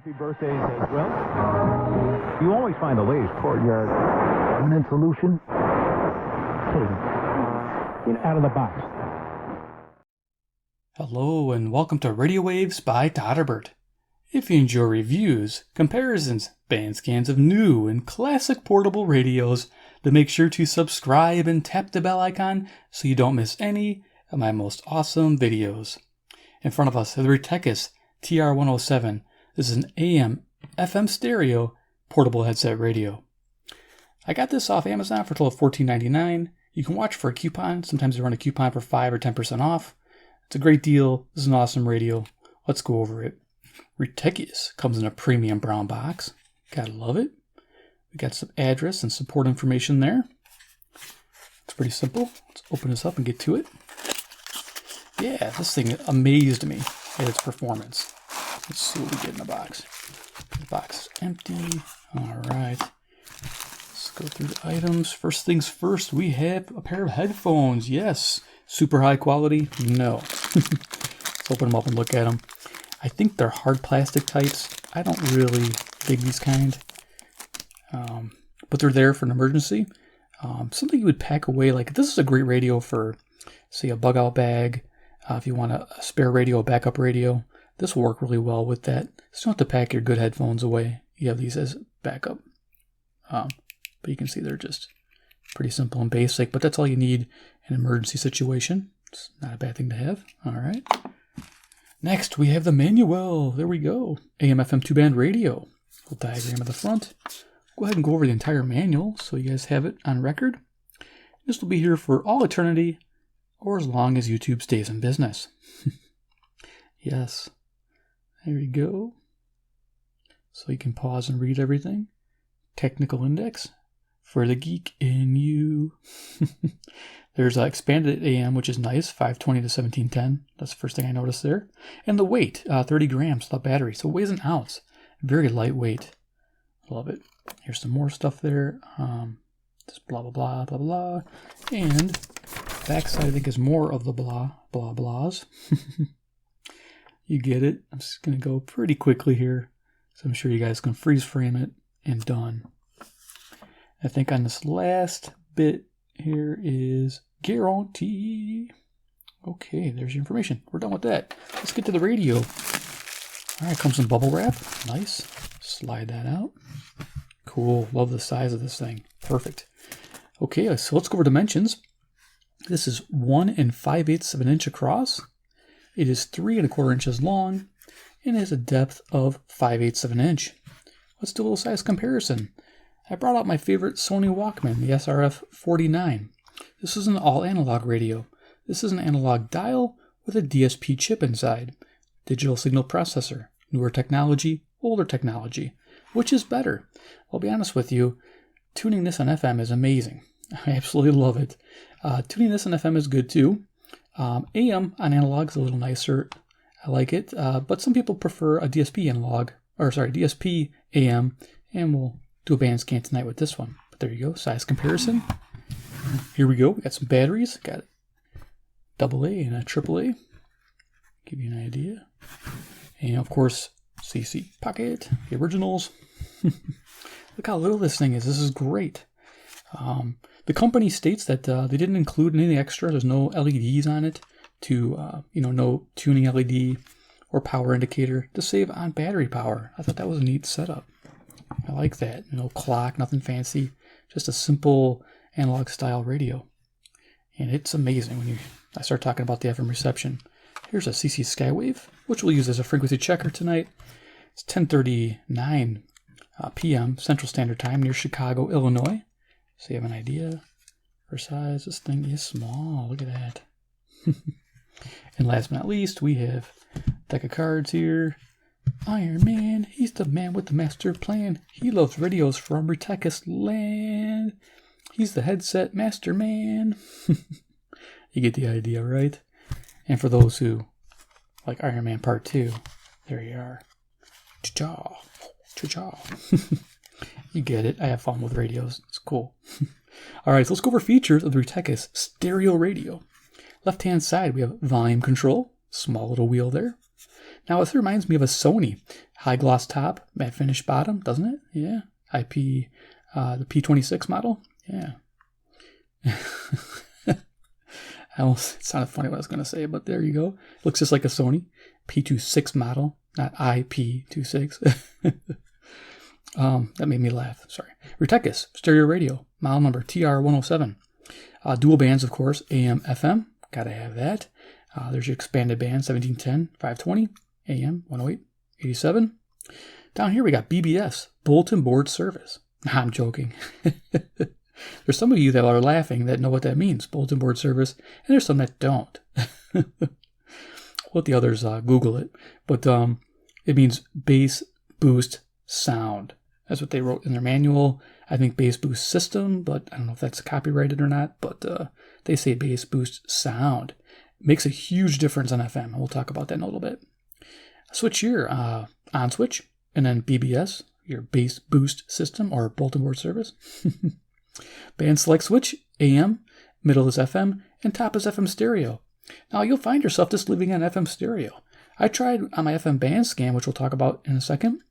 Happy birthdays as well. You always find the latest courtyard permanent solution. Out of the box. Hello and welcome to Radio Waves by Todderbert. If you enjoy reviews, comparisons, band scans of new and classic portable radios, then make sure to subscribe and tap the bell icon so you don't miss any of my most awesome videos. In front of us is the Retekess TR107. This is an AM FM stereo portable headset radio. I got this off Amazon for a total of $14.99. You can watch for a coupon. Sometimes they run a coupon for 5 or 10% off. It's a great deal. This is an awesome radio. Let's go over it. Retekess comes in a premium brown box. Gotta love it. We got some address and support information there. It's pretty simple. Let's open this up and get to it. Yeah, this thing amazed me at its performance. Let's see what we get in the box. The box is empty. All right. Let's go through the items. First things first, we have a pair of headphones. Yes. Super high quality? No. Let's open them up and look at them. I think they're hard plastic types. I don't really dig these kind. But they're there for an emergency. Something you would pack away. Like, this is a great radio for, say, a bug out bag. If you want a spare radio, a backup radio. This will work really well with that. So you don't have to pack your good headphones away. You have these as backup. But you can see they're just pretty simple and basic. But that's all you need in an emergency situation. It's not a bad thing to have. All right. Next, we have the manual. There we go. AM FM 2-band radio. Little diagram at the front. Go ahead and go over the entire manual so you guys have it on record. This will be here for all eternity or as long as YouTube stays in business. Yes. There you go. So you can pause and read everything. Technical index for the geek in you. There's expanded AM, which is nice, 520 to 1710. That's the first thing I noticed there. And the weight, 30 grams, the battery. So it weighs an ounce. Very lightweight. Love it. Here's some more stuff there. Just blah, blah, blah, blah, blah. And backside, I think, is more of the blah, blah, blahs. You get it. I'm just going to go pretty quickly here. So I'm sure you guys can freeze frame it and done. I think on this last bit here is guarantee. Okay, there's your information. We're done with that. Let's get to the radio. All right, comes in bubble wrap. Nice. Slide that out. Cool. Love the size of this thing. Perfect. Okay, so let's go over dimensions. This is 1 5/8 of an inch across. It is 3 1/4 inches long and has a depth of 5/8 of an inch. Let's do a little size comparison. I brought out my favorite Sony Walkman, the SRF-49. This is an all-analog radio. This is an analog dial with a DSP chip inside. Digital signal processor. Newer technology, older technology. Which is better? I'll be honest with you, tuning this on FM is amazing. I absolutely love it. Tuning this on FM is good too. AM on analog is a little nicer. I like it. But some people prefer a DSP AM, and we'll do a band scan tonight with this one. But there you go, size comparison. Here we go. We got some batteries. Got AA and a AAA. Give you an idea. And of course, CC Pocket, the originals. Look how little this thing is. This is great. The company states that they didn't include anything extra. There's no LEDs on it no tuning LED or power indicator to save on battery power. I thought that was a neat setup. I like that. No clock, nothing fancy. Just a simple analog style radio. And it's amazing when I start talking about the FM reception. Here's a CC Skywave, which we'll use as a frequency checker tonight. It's 10:39 p.m. Central Standard Time near Chicago, Illinois. So you have an idea for size. This thing is small. Look at that. And last but not least, we have a deck of cards here. Iron Man, he's the man with the master plan. He loves radios from Retekess land. He's the headset master man. You get the idea, right? And for those who like Iron Man Part 2, there you are. Cha-cha. Cha-cha. You get it. I have fun with radios. It's cool. All right, so let's go over features of the Retekess stereo radio. Left-hand side, we have volume control. Small little wheel there. Now, this reminds me of a Sony. high gloss top, matte finish bottom, doesn't it? Yeah. IP, the P26 model. Yeah. It sounded funny what I was going to say, but there you go. Looks just like a Sony P26 model, not IP26. That made me laugh. Sorry. Retekess stereo radio, model number TR107. Dual bands, of course, AM, FM. Gotta have that. There's your expanded band, 1710, 520, AM, 108, 87. Down here we got BBS, bulletin board service. Nah, I'm joking. There's some of you that are laughing that know what that means, bulletin board service, and there's some that don't. Let the others Google it. But it means bass boost sound. That's what they wrote in their manual. I think bass boost system, but I don't know if that's copyrighted or not, but they say bass boost sound. It makes a huge difference on FM. We'll talk about that in a little bit. Switch here, on switch, and then BBS, your bass boost system or bulletin board service. Band select switch, AM, middle is FM, and top is FM stereo. Now you'll find yourself just living on FM stereo. I tried on my FM band scan, which we'll talk about in a second.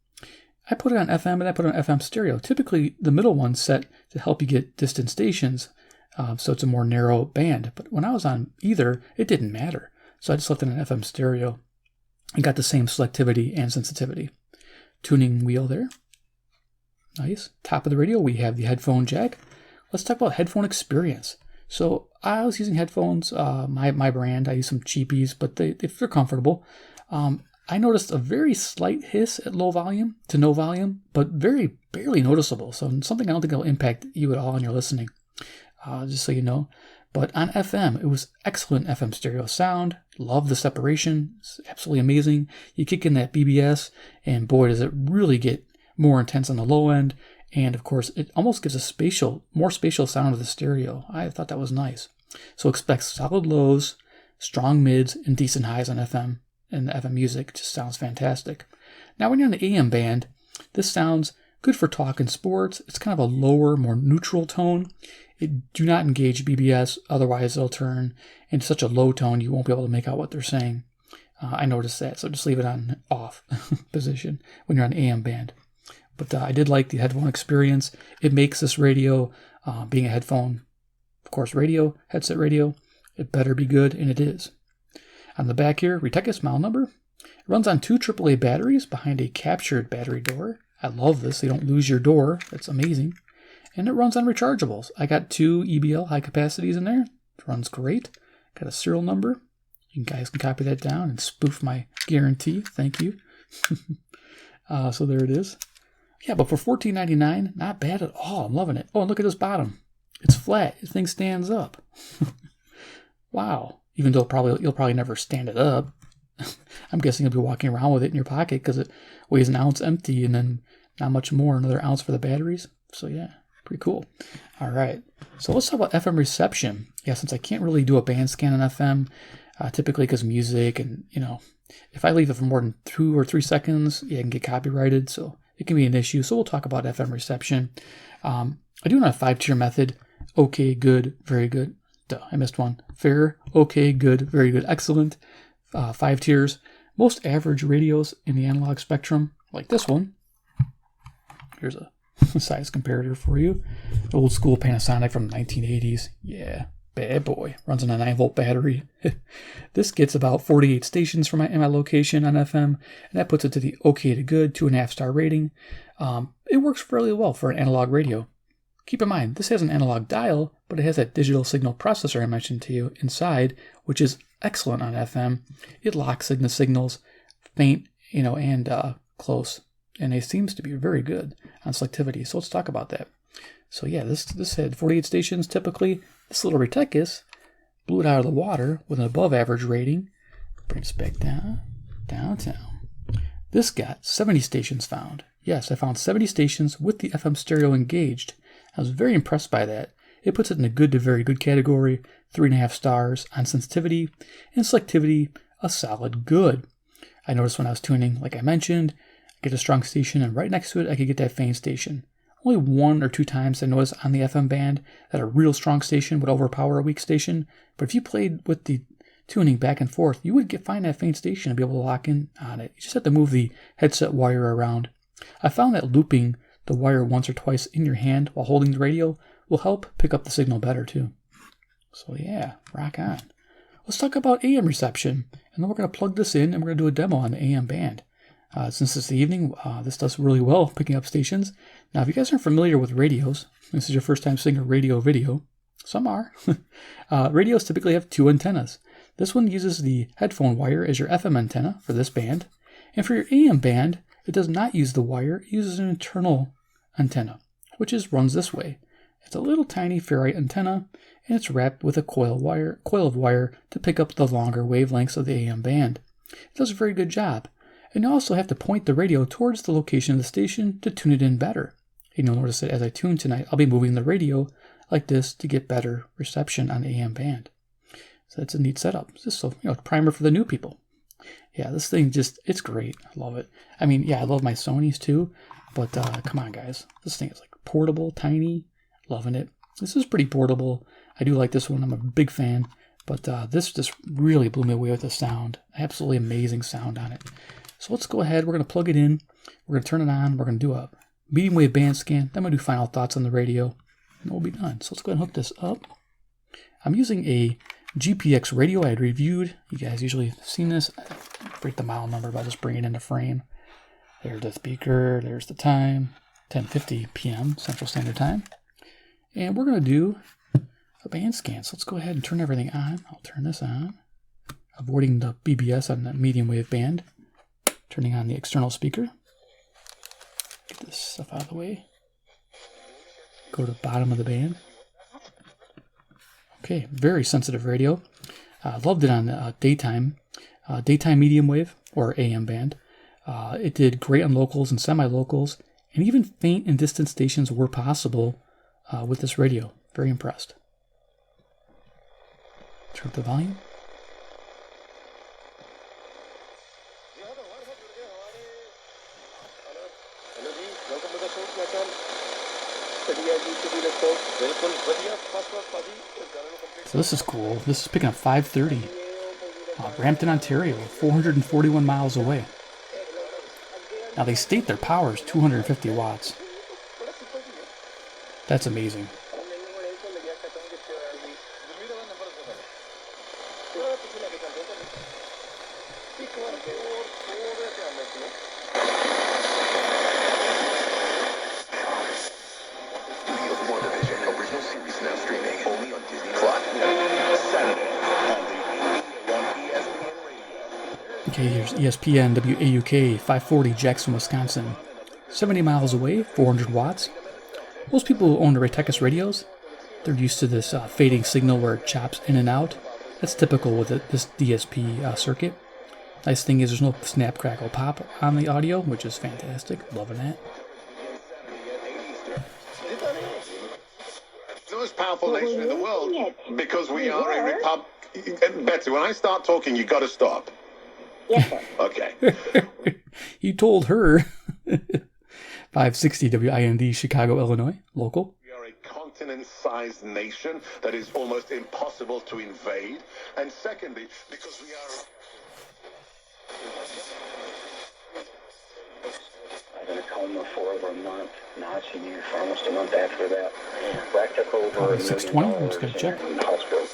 I put it on FM and I put it on FM stereo. Typically, the middle one's set to help you get distant stations, so it's a more narrow band. But when I was on either, it didn't matter. So I just left it on FM stereo and got the same selectivity and sensitivity. Tuning wheel there. Nice. Top of the radio, we have the headphone jack. Let's talk about headphone experience. So I was using headphones, my brand. I use some cheapies, but they're comfortable. I noticed a very slight hiss at low volume to no volume, but very barely noticeable. So something I don't think will impact you at all in your listening, just so you know. But on FM, it was excellent FM stereo sound. Love the separation. It's absolutely amazing. You kick in that BBS, and boy, does it really get more intense on the low end. And of course, it almost gives a more spatial sound of the stereo. I thought that was nice. So expect solid lows, strong mids, and decent highs on FM. And the FM music just sounds fantastic. Now, when you're on the AM band, this sounds good for talk and sports. It's kind of a lower, more neutral tone. Do not engage BBS, otherwise they'll turn into such a low tone you won't be able to make out what they're saying. I noticed that, so just leave it on off position when you're on AM band. But I did like the headphone experience. It makes this radio, being a headphone, of course, radio, headset radio, it better be good, and it is. On the back here, Retekess model number. It runs on 2 AAA batteries behind a captured battery door. I love this. So you don't lose your door. That's amazing. And it runs on rechargeables. I got 2 EBL high capacities in there. It runs great. Got a serial number. You guys can copy that down and spoof my guarantee. Thank you. So there it is. Yeah, but for $14.99, not bad at all. I'm loving it. Oh, and look at this bottom. It's flat. This thing stands up. Wow. Even though you'll probably never stand it up. I'm guessing you'll be walking around with it in your pocket because it weighs an ounce empty and then not much more, another ounce for the batteries. So yeah, pretty cool. All right, so let's talk about FM reception. Yeah, since I can't really do a band scan on FM, typically because music and, if I leave it for more than 2 or 3 seconds, yeah, I can get copyrighted, so it can be an issue. So we'll talk about FM reception. I do it on a 5-tier method. Okay, good, very good. Duh, I missed one. Fair, okay, good, very good, excellent. 5 tiers. Most average radios in the analog spectrum, like this one. Here's a size comparator for you. Old school Panasonic from the 1980s. Yeah, bad boy. Runs on a 9-volt battery. This gets about 48 stations in my location on FM, and that puts it to the okay to good 2.5-star rating. It works fairly well for an analog radio. Keep in mind, this has an analog dial, but it has that digital signal processor I mentioned to you inside, which is excellent on FM. It locks in the signals, faint, and close. And it seems to be very good on selectivity. So let's talk about that. So yeah, this had 48 stations typically. This little Retekess blew it out of the water with an above average rating. Bring this back downtown. This got 70 stations found. Yes, I found 70 stations with the FM stereo engaged. I was very impressed by that. It puts it in the good to very good category, 3.5 stars on sensitivity, and selectivity, a solid good. I noticed when I was tuning, like I mentioned, I get a strong station, and right next to it, I could get that faint station. Only 1 or 2 times I noticed on the FM band that a real strong station would overpower a weak station, but if you played with the tuning back and forth, you would find that faint station and be able to lock in on it. You just have to move the headset wire around. I found that looping the wire once or twice in your hand while holding the radio will help pick up the signal better too. So yeah, rock on. Let's talk about AM reception, and then we're going to plug this in and we're going to do a demo on the AM band. Since it's the evening, this does really well picking up stations. Now, if you guys aren't familiar with radios, this is your first time seeing a radio video. Some are. Radios typically have two antennas. This one uses the headphone wire as your FM antenna for this band. And for your AM band, it does not use the wire. It uses an internal antenna, which runs this way. It's a little tiny ferrite antenna, and it's wrapped with a coil of wire to pick up the longer wavelengths of the AM band. It does a very good job. And you also have to point the radio towards the location of the station to tune it in better. And you'll notice that as I tune tonight, I'll be moving the radio like this to get better reception on the AM band. So that's a neat setup. Just so, primer for the new people. Yeah, this thing it's great. I love it. I mean, yeah, I love my Sonys too, but come on, guys. This thing is like portable, tiny, loving it. This is pretty portable. I do like this one. I'm a big fan, but this just really blew me away with the sound. Absolutely amazing sound on it. So let's go ahead. We're going to plug it in. We're going to turn it on. We're going to do a medium wave band scan. Then I'm going to do final thoughts on the radio, and we'll be done. So let's go ahead and hook this up. I'm using a GPX radio I had reviewed. You guys usually have seen this. I break the model number by just bringing it into frame. There's the speaker. There's the time. 10:50 p.m. Central Standard Time. And we're going to do a band scan. So let's go ahead and turn everything on. I'll turn this on. Avoiding the BBS on the medium wave band. Turning on the external speaker. Get this stuff out of the way. Go to the bottom of the band. Okay, very sensitive radio. Loved it on daytime medium wave or AM band. It did great on locals and semi-locals, and even faint and distant stations were possible with this radio. Very impressed. Turn up the volume. So this is cool. This is picking up 530. Brampton, Ontario, 441 miles away. Now they state their power is 250 watts. That's amazing. Okay, here's ESPN WAUK 540 Jackson, Wisconsin. 70 miles away, 400 watts. Most people who own the Retekess radios, they're used to this fading signal where it chops in and out. That's typical with this DSP circuit. Nice thing is there's no snap, crackle, pop on the audio, which is fantastic. Loving that. It's the most powerful nation in the world because we are a republic. Betsy, when I start talking, you got to stop. Yes, sir. Okay. You told her. 560 WIND, Chicago, Illinois, local. We are a continent-sized nation that is almost impossible to invade. And secondly, because we are... I've been in a coma for over a month. Now it's been here for almost a month after that. Back took over 620, I'm just going to check. in the hospital.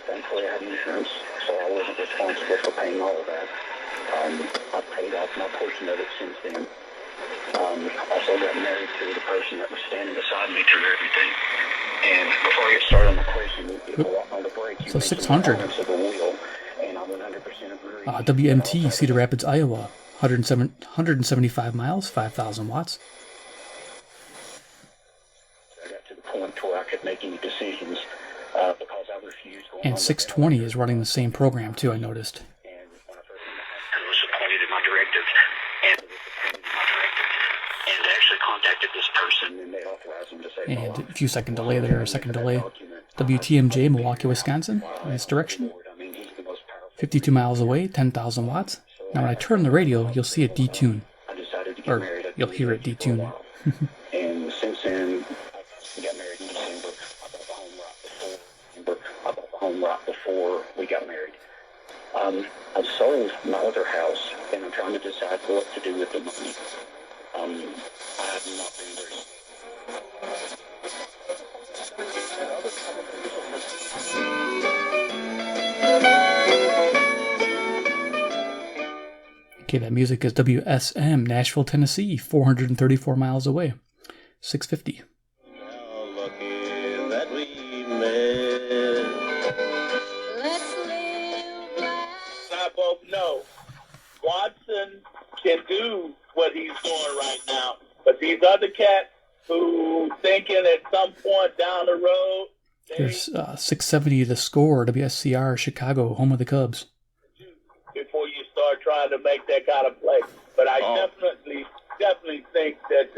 Thankfully, I had insurance, so I wasn't responsible for paying all of that. I've paid off my portion of it since then. Also got married to the person that was standing beside me through everything. And before I get started on the question, on the break, So 600. of the wheel, and I 100% agree. WMT, Cedar Rapids, Iowa, 175 miles, 5,000 watts. I got to the point where I could make any decisions because I refused. And 620 is running the same program too, I noticed. And when I first was appointed in my directive, and they actually contacted this person, and they authorized them to say, And a few second delay there, a second delay. WTMJ, Milwaukee, Wisconsin, in this direction. 52 miles away, 10,000 watts. Now when I turn the radio, you'll see it detune. Or you'll hear it detune. And since then, we got married in December. I bought the home right before we got what to do with the money. I have not been very... Okay, that music is WSM, Nashville, Tennessee, 434 miles away. 650. How lucky that we met. Let's live life. I both know Watson can do what he's doing right now, but these other cats who thinking at some point down the road, Here's 670 The Score, WSCR, Chicago, home of the Cubs. before you start trying to make that kind of play. But I definitely think that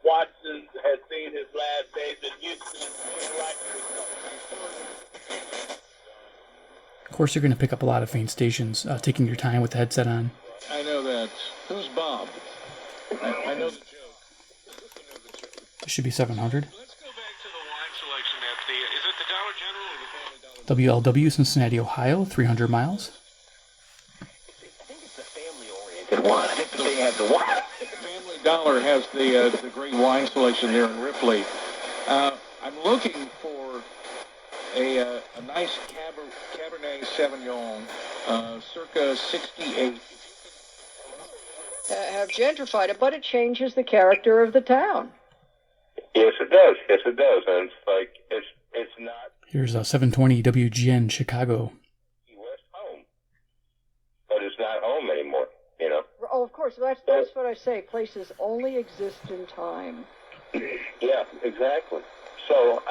Watson has seen his last days in Houston. Of course, you're going to pick up a lot of faint stations, taking your time with the headset on. I know that. Who's Bob? I know the joke. It should be 700. Let's go back to the wine selection at the... Is it the Dollar General or the Family Dollar? WLW, Cincinnati, Ohio, 300 miles. I think it's the family-oriented one. I think they have the one. Family Dollar has the great wine selection there in Ripley. I'm looking for a nice Cabernet Sauvignon, circa 68. Have gentrified it, but it changes the character of the town. Yes, it does. Yes, it does. And it's like, it's not Here's 720 WGN, Chicago. West home, but it's not home anymore, you know? Oh, of course, that's what I say. Places only exist in time. Yeah, exactly. So,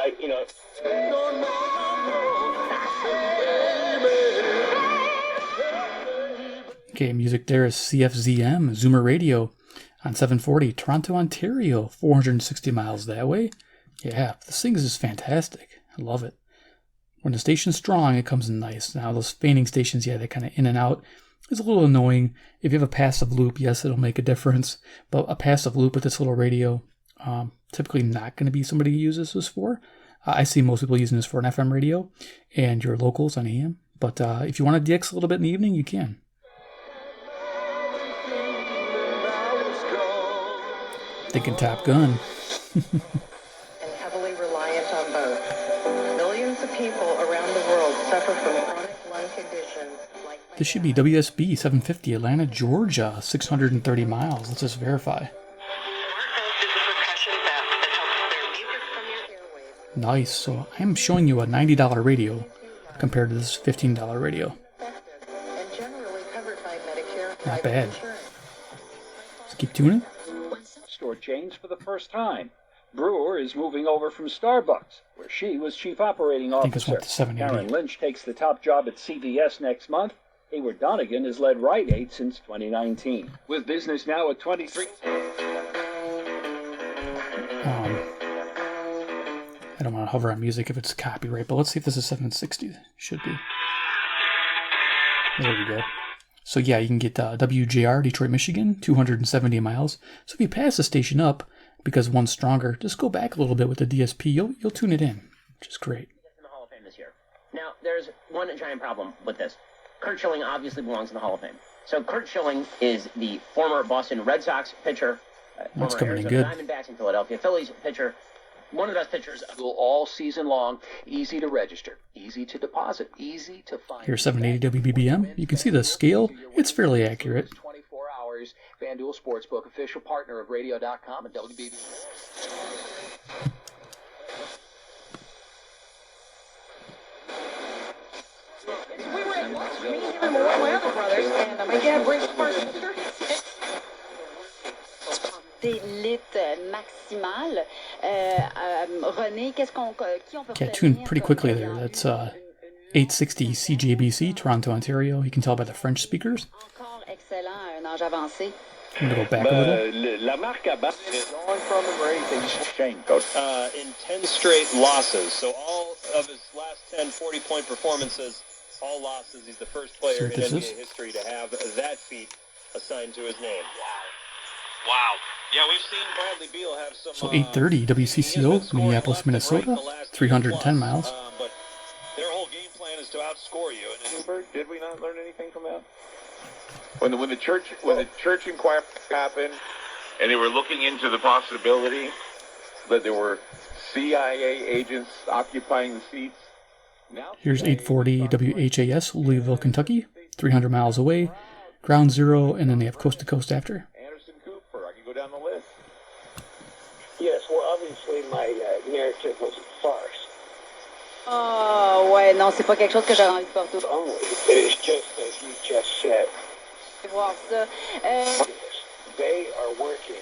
Okay, music there is CFZM, Zoomer Radio, on 740, Toronto, Ontario, 460 miles that way. Yeah, this thing is just fantastic. I love it. When the station's strong, it comes in nice. Now, those fainting stations, yeah, they're kind of in and out. It's a little annoying. If you have a passive loop, yes, it'll make a difference. But a passive loop with this little radio, typically not going to be somebody who uses this for. I see most people using this for an FM radio and your locals on AM. But if you want to DX a little bit in the evening, you can. Thinking Top Gun. And heavily reliant on both. Millions of people around the world suffer from chronic lung conditions like... This should be WSB 750, Atlanta, Georgia, 630 miles. Let's just verify. Nice. So I'm showing you a $90 radio compared to this $15 radio. Not bad. Let's keep tuning. Store chains for the first time. Brewer is moving over from Starbucks, where she was chief operating I think this officer. went to 780. Karen Lynch takes the top job at CVS next month. Hayward Donegan has led Rite Aid since 2019. With business now at 23. I don't want to hover on music if it's copyright, but let's see if this is 760. Should be. There we go. So yeah, you can get WJR, Detroit, Michigan, 270 miles. So if you pass the station up, because one's stronger, just go back a little bit with the DSP. You'll tune it in, which is great. In the Hall of Fame this year. Now, there's one giant problem with this. Kurt Schilling obviously belongs in the Hall of Fame. So Kurt Schilling is the former Boston Red Sox pitcher, That's former coming in Arizona good. Diamondbacks and Philadelphia Phillies pitcher. One of the best pitchers All season long, easy to register, easy to deposit, easy to find. Here's 780 WBBM. You can see the scale. It's fairly accurate. 24 hours. FanDuel Sportsbook, official partner of Radio.com and WBB. We were at lunch, me, him, and my other brothers, and my dad brings first sister. Des litres maximales. René, qu'est-ce qu'on qui on peut Yeah, tuned pretty quickly there. That's 860 CJBC, Toronto, Ontario. You can tell by the French speakers. Encore excellent à un âge avancé. I'm going to go back a little. La marque à bas is going from him or anything. Shane, coach. In 10 straight losses. So all of his last 10 40-point performances, all losses. He's the first player in NBA history to have that feat assigned to his name. Wow. Yeah, we've seen Bradley Beal have some... So 830 WCCO, Minneapolis, Minnesota, 310 miles. But their whole game plan is to outscore you. Did we not learn anything from that? When the church inquiry happened, and they were looking into the possibility that there were CIA agents occupying the seats. Here's 840 WHAS, Louisville, Kentucky, 300 miles away, ground zero, and then they have coast to coast after. Anderson Cooper, I can go down the list. Yes, well, obviously my narrative was a farce. Oh, ouais, non, c'est pas quelque chose que j'aurais envie de porter. Only it is just as you just said. Voir ça. They are working.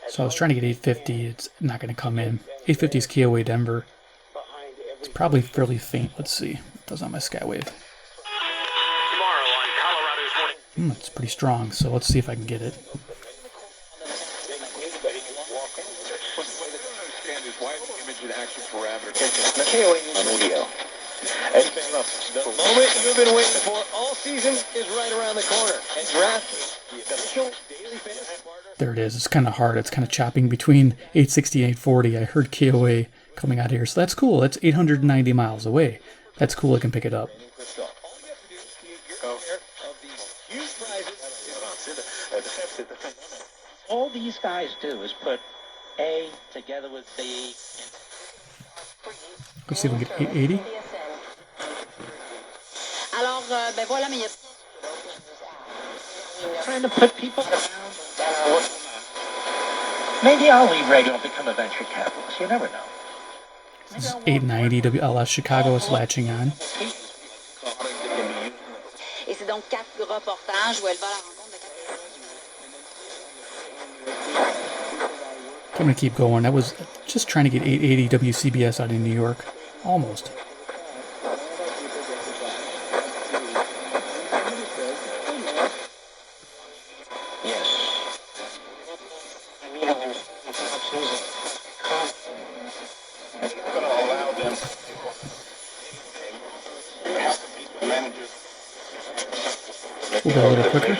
So I was trying to get 850. It's not going to come in. 850 is KOA Denver. It's probably fairly faint. Let's see. It does on my Skywave. It's pretty strong, so let's see if I can get it. The moment you've been waiting for all season is right around the corner. And draft the official daily fantasy partner. There it is. It's kind of hard. It's kind of chopping between 860 and 840. I heard KOA coming out here, so that's cool. That's 890 miles away. That's cool. I can pick it up. All these guys do is put A together with B. Let's see if we can get 880. Alors, ben voilà, mais il y a... Trying to put people around. Maybe I'll leave radio and become a venture capitalist. You never know. This is 890 WLS Chicago is latching on. Et c'est donc 4 reportages où elle va à la rencontre de 4... I'm going to keep going. I was just trying to get 880 WCBS out in New York. Almost. We'll go a little quicker.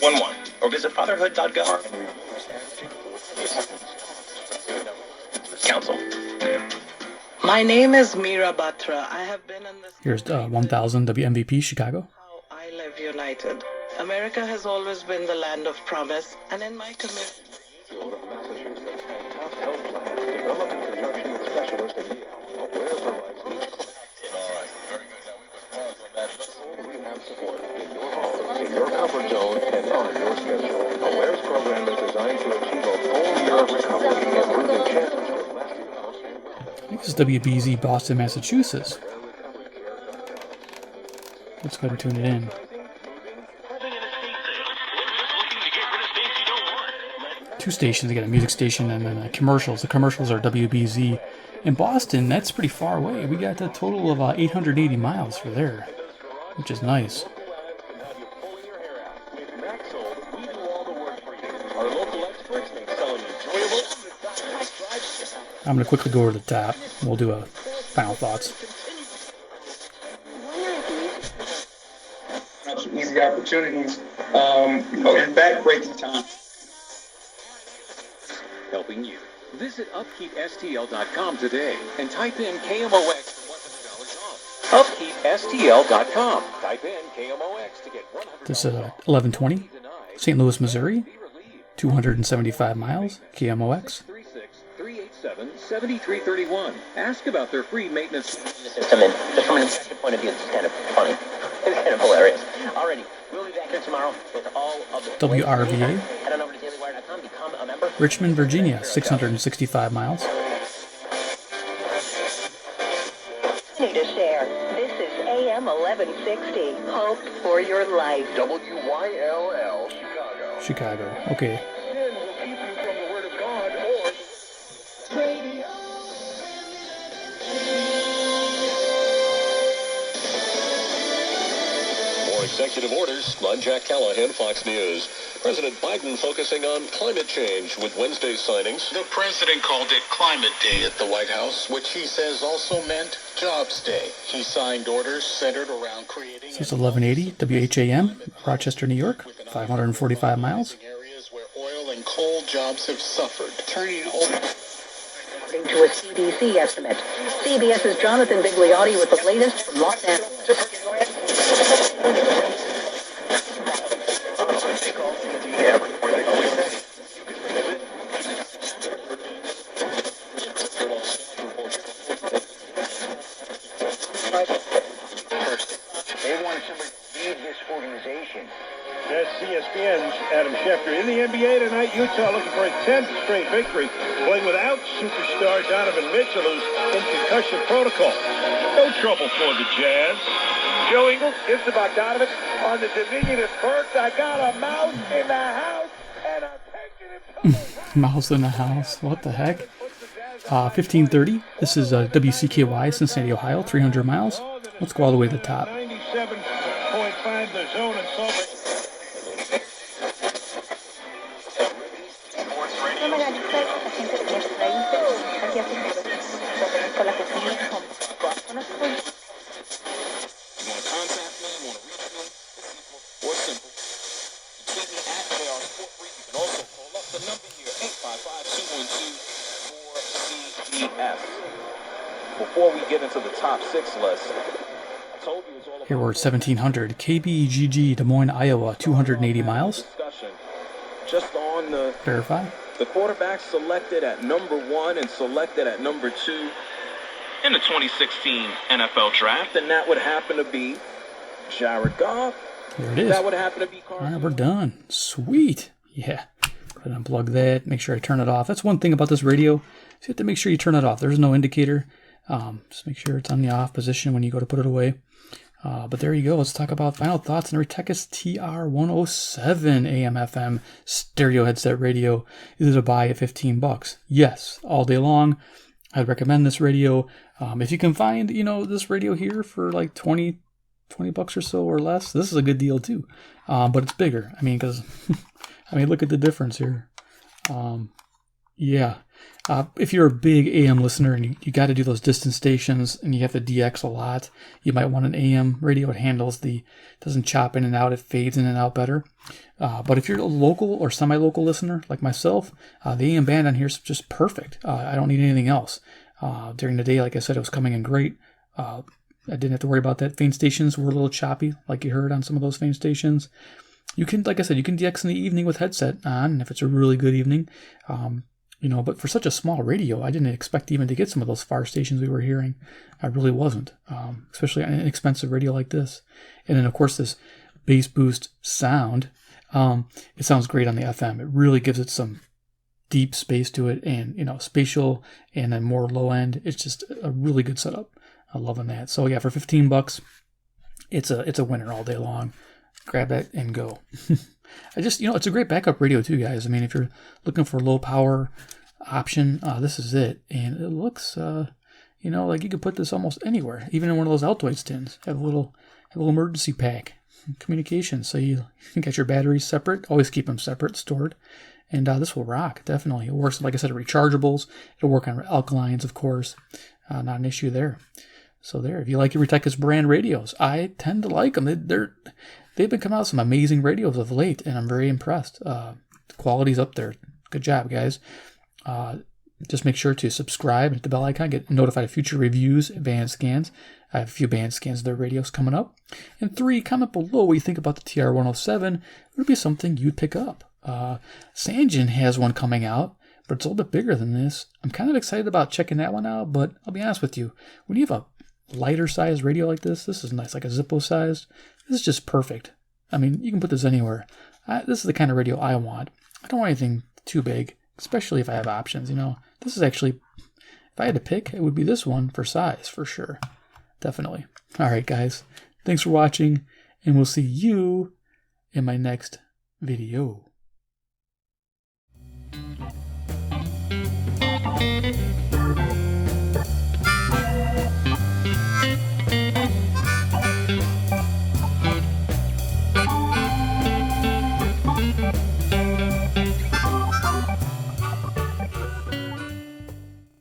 1-1 or visit fatherhood.gov. Council. My name is Meera Batra. I have been in this. Here's 1000 WMVP Chicago. How I live united. America has always been the land of promise, and in my community. Your comfort zone and on your schedule. Aware's program is designed to achieve a full year of recovery, improving chances for lasting health. This is WBZ Boston, Massachusetts. Let's go ahead and tune it in. Two stations. They got a music station and then commercials. The commercials are WBZ. In Boston, that's pretty far away. We got a total of 880 miles for there, which is nice. I'm going to quickly go over the top. We'll do a final thoughts. Easy opportunities and back-breaking time. Helping you. Visit upkeepstl.com today and type in KMOX for $100 off. Upkeepstl.com. Type in KMOX to get $100 This is 1120, St. Louis, Missouri. 275 miles, KMOX. 387-7331. Ask about their free maintenance system, and just from an investor point of view, it's kind of funny. It's kind of hilarious. Alrighty, we'll be back here tomorrow with all of the WRVA. Head on over to dailywire.com, become a member. Richmond, Virginia, 665 miles. Need to share. This is AM 1160. Hope for your life. WYLL Chicago. Chicago. Okay. Sin will keep you from the Word of God or radio. More executive orders. I'm Jack Callahan, Fox News. President Biden focusing on climate change with Wednesday's signings. The president called it Climate Day at the White House, which he says also meant Jobs Day. He signed orders centered around creating... This is 1180 WHAM, Rochester, New York, 545 miles. ...areas where oil and coal jobs have suffered, turning over... According to a CDC estimate. CBS's Jonathan Bigliotti with the latest from Los Angeles. They wanted somebody to lead this organization. That's CSPN's Adam Schefter. In the NBA tonight, Utah looking for a 10th straight victory, playing without superstar Donovan Mitchell, who's in concussion protocol. No trouble for the Jazz. Joe Ingles gives to Bogdanovich on the diminutive perks. I got a mouse in the house, and I'm taking it. Mouse in the house. What the heck? 1530. This is WCKY, Cincinnati, Ohio, 300 miles. Let's go all the way to the top. 97.5 the zone and Salt Lake. Before we get into the top 6 list, I told you it's all Here we're at 1700. KBGG, Des Moines, Iowa, 280 miles. just on the Verify. The quarterback selected at number 1 and selected at number 2 in the 2016 NFL Draft, and that would happen to be Jared Goff. There it is. That would happen to be Carson. All right, we're done. Sweet. Yeah. Go ahead and unplug that. Make sure I turn it off. That's one thing about this radio. So you have to make sure you turn it off. There's no indicator. Just make sure it's on the off position when you go to put it away. But there you go. Let's talk about final thoughts on the Retekess TR107 AM/FM stereo headset radio. Is it a buy at $15? Yes, all day long. I'd recommend this radio. If you can find, this radio here for like $20 or so or less, this is a good deal too. But it's bigger. Because look at the difference here. Yeah. If you're a big AM listener and you got to do those distance stations and you have to DX a lot, you might want an AM radio. It doesn't chop in and out. It fades in and out better. But if you're a local or semi-local listener like myself, the AM band on here is just perfect. I don't need anything else. During the day, like I said, it was coming in great. I didn't have to worry about that. Faint stations were a little choppy, like you heard on some of those faint stations. You can, like I said, you can DX in the evening with headset on if it's a really good evening. But for such a small radio, I didn't expect even to get some of those far stations we were hearing. I really wasn't, especially on an inexpensive radio like this. And then, of course, this bass boost sound, it sounds great on the FM. It really gives it some deep space to it and, spatial and then more low end. It's just a really good setup. I'm loving that. So, yeah, for $15, it's a winner all day long. Grab that and go. It's a great backup radio too, guys. If you're looking for a low power option, this is it. And it looks, like you could put this almost anywhere, even in one of those Altoids tins. Have a little emergency pack, communication. So you get your batteries separate. Always keep them separate, stored. And this will rock, definitely. It works, like I said, rechargeables. It'll work on alkalines, of course. Not an issue there. So there, if you like your Retekess brand radios, I tend to like them. They've been coming out with some amazing radios of late, and I'm very impressed. The quality's up there. Good job, guys. Just make sure to subscribe, hit the bell icon, get notified of future reviews, band scans. I have a few band scans of their radios coming up. And 3, comment below what you think about the TR107. It would be something you'd pick up. Sanjin has one coming out, but it's a little bit bigger than this. I'm kind of excited about checking that one out, but I'll be honest with you. When you have a lighter size radio like this is nice, like a Zippo sized. This is just perfect. You can put this anywhere. This is the kind of radio I want. I don't want anything too big, especially if I have options. This is actually, if I had to pick, it would be this one for size, for sure. Definitely. All right, guys. Thanks for watching, and we'll see you in my next video.